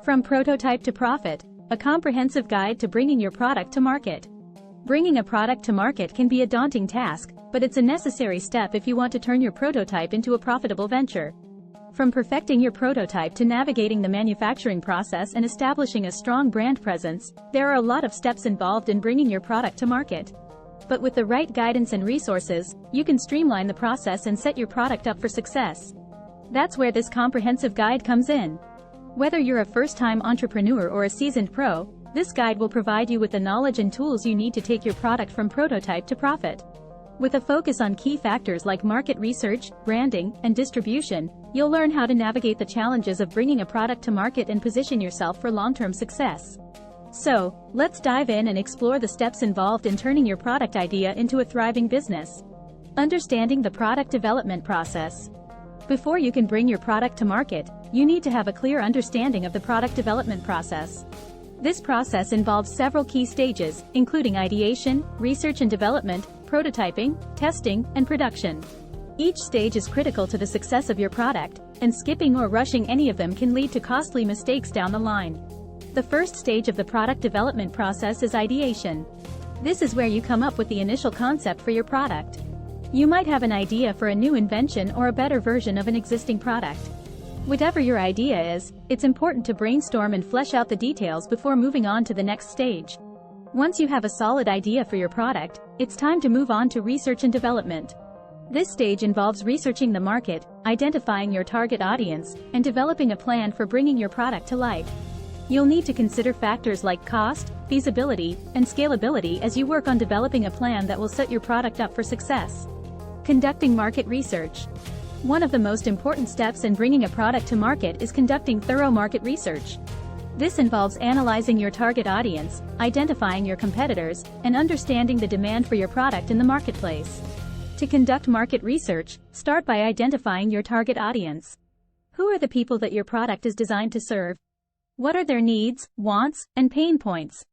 From prototype to profit, a comprehensive guide to bringing your product to market. Bringing a product to market can be a daunting task, but it's a necessary step if you want to turn your prototype into a profitable venture. From perfecting your prototype to navigating the manufacturing process and establishing a strong brand presence, there are a lot of steps involved in bringing your product to market. But with the right guidance and resources, you can streamline the process and set your product up for success. That's where this comprehensive guide comes in. Whether you're a first-time entrepreneur or a seasoned pro, this guide will provide you with the knowledge and tools you need to take your product from prototype to profit. With a focus on key factors like market research, branding, and distribution, you'll learn how to navigate the challenges of bringing a product to market and position yourself for long-term success. So, let's dive in and explore the steps involved in turning your product idea into a thriving business. Understanding the product development process. Before you can bring your product to market, you need to have a clear understanding of the product development process. This process involves several key stages, including ideation, research and development, prototyping, testing, and production. Each stage is critical to the success of your product, and skipping or rushing any of them can lead to costly mistakes down the line. The first stage of the product development process is ideation. This is where you come up with the initial concept for your product. You might have an idea for a new invention or a better version of an existing product. Whatever your idea is, it's important to brainstorm and flesh out the details before moving on to the next stage. Once you have a solid idea for your product, it's time to move on to research and development. This stage involves researching the market, identifying your target audience, and developing a plan for bringing your product to life. You'll need to consider factors like cost, feasibility, and scalability as you work on developing a plan that will set your product up for success. Conducting market research. One of the most important steps in bringing a product to market is conducting thorough market research. This involves analyzing your target audience, identifying your competitors, and understanding the demand for your product in the marketplace. To conduct market research, start by identifying your target audience. Who are the people that your product is designed to serve? What are their needs, wants, and pain points?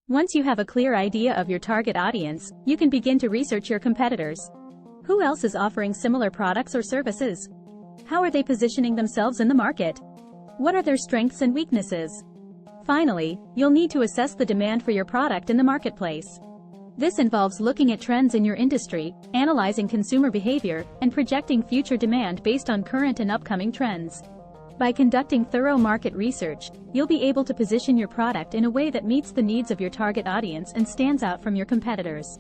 Once you have a clear idea of your target audience, you can begin to research your competitors. Who else is offering similar products or services? How are they positioning themselves in the market? What are their strengths and weaknesses? Finally, you'll need to assess the demand for your product in the marketplace. This involves looking at trends in your industry, analyzing consumer behavior, and projecting future demand based on current and upcoming trends. By conducting thorough market research, you'll be able to position your product in a way that meets the needs of your target audience and stands out from your competitors.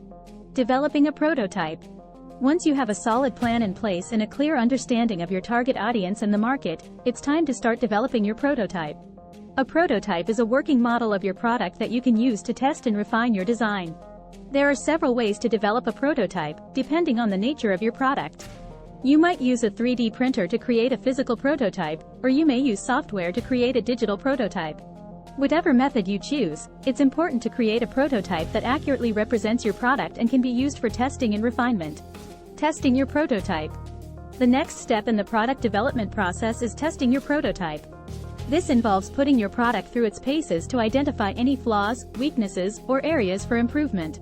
Developing a prototype. Once you have a solid plan in place and a clear understanding of your target audience and the market, it's time to start developing your prototype. A prototype is a working model of your product that you can use to test and refine your design. There are several ways to develop a prototype, depending on the nature of your product. You might use a 3D printer to create a physical prototype, or you may use software to create a digital prototype. Whatever method you choose, it's important to create a prototype that accurately represents your product and can be used for testing and refinement. Testing your prototype. The next step in the product development process is testing your prototype. This involves putting your product through its paces to identify any flaws, weaknesses, or areas for improvement.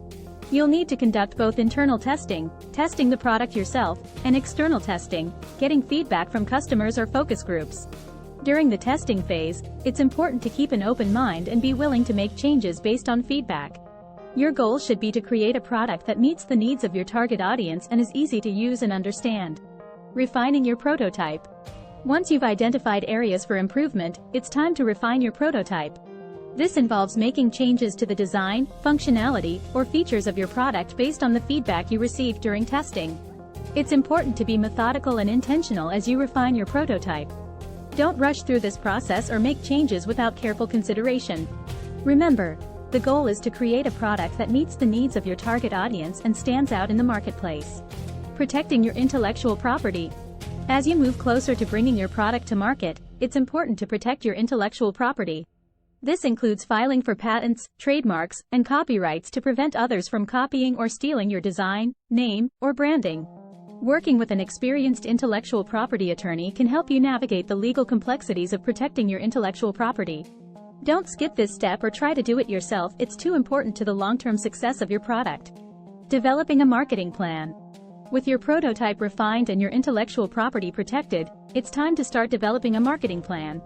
You'll need to conduct both internal testing, testing the product yourself, and external testing, getting feedback from customers or focus groups. During the testing phase, it's important to keep an open mind and be willing to make changes based on feedback. Your goal should be to create a product that meets the needs of your target audience and is easy to use and understand. Refining your prototype. Once you've identified areas for improvement, it's time to refine your prototype. This involves making changes to the design, functionality, or features of your product based on the feedback you received during testing. It's important to be methodical and intentional as you refine your prototype. Don't rush through this process or make changes without careful consideration. Remember, the goal is to create a product that meets the needs of your target audience and stands out in the marketplace. Protecting your intellectual property. As you move closer to bringing your product to market, it's important to protect your intellectual property. This includes filing for patents, trademarks, and copyrights to prevent others from copying or stealing your design, name, or branding. Working with an experienced intellectual property attorney can help you navigate the legal complexities of protecting your intellectual property. Don't skip this step or try to do it yourself, it's too important to the long-term success of your product. Developing a marketing plan. With your prototype refined and your intellectual property protected, it's time to start developing a marketing plan.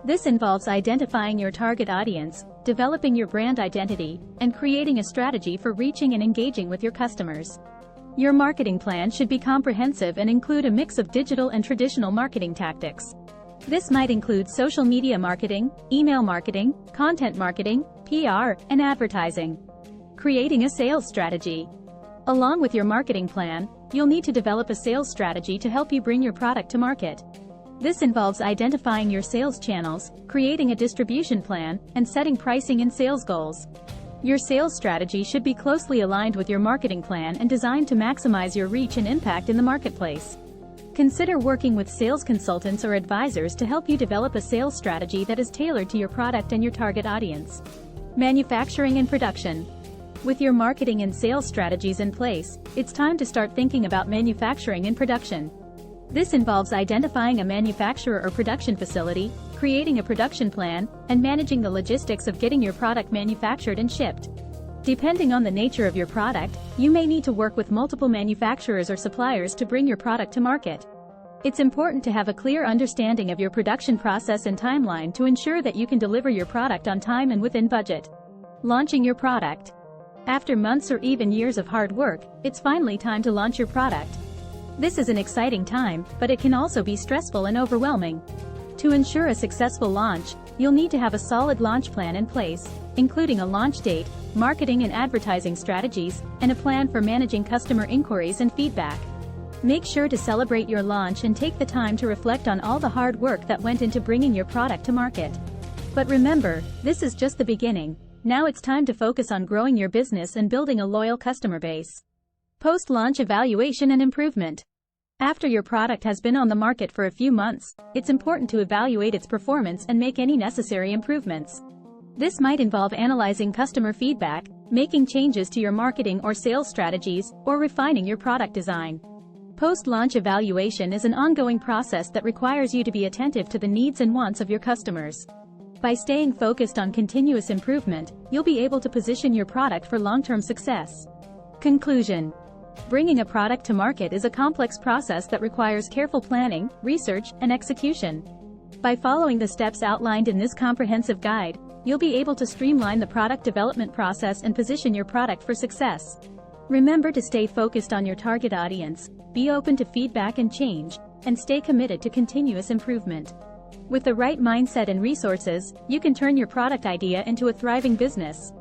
This involves identifying your target audience, developing your brand identity, and creating a strategy for reaching and engaging with your customers. Your marketing plan should be comprehensive and include a mix of digital and traditional marketing tactics. This might include social media marketing, email marketing, content marketing, PR, and advertising. Creating a sales strategy. Along with your marketing plan, you'll need to develop a sales strategy to help you bring your product to market. This involves identifying your sales channels, creating a distribution plan, and setting pricing and sales goals. Your sales strategy should be closely aligned with your marketing plan and designed to maximize your reach and impact in the marketplace. Consider working with sales consultants or advisors to help you develop a sales strategy that is tailored to your product and your target audience. Manufacturing and production. With your marketing and sales strategies in place, it's time to start thinking about manufacturing and production. This involves identifying a manufacturer or production facility, creating a production plan, and managing the logistics of getting your product manufactured and shipped. Depending on the nature of your product, you may need to work with multiple manufacturers or suppliers to bring your product to market. It's important to have a clear understanding of your production process and timeline to ensure that you can deliver your product on time and within budget. Launching your product. After months or even years of hard work, it's finally time to launch your product. This is an exciting time, but it can also be stressful and overwhelming. To ensure a successful launch, you'll need to have a solid launch plan in place, including a launch date, marketing and advertising strategies, and a plan for managing customer inquiries and feedback. Make sure to celebrate your launch and take the time to reflect on all the hard work that went into bringing your product to market. But remember, this is just the beginning. Now it's time to focus on growing your business and building a loyal customer base. Post-launch evaluation and improvement. After your product has been on the market for a few months, it's important to evaluate its performance and make any necessary improvements. This might involve analyzing customer feedback, making changes to your marketing or sales strategies, or refining your product design. Post-launch evaluation is an ongoing process that requires you to be attentive to the needs and wants of your customers. By staying focused on continuous improvement, you'll be able to position your product for long-term success. Conclusion. Bringing a product to market is a complex process that requires careful planning, research, and execution. By following the steps outlined in this comprehensive guide, you'll be able to streamline the product development process and position your product for success. Remember to stay focused on your target audience, be open to feedback and change, and stay committed to continuous improvement. With the right mindset and resources, you can turn your product idea into a thriving business.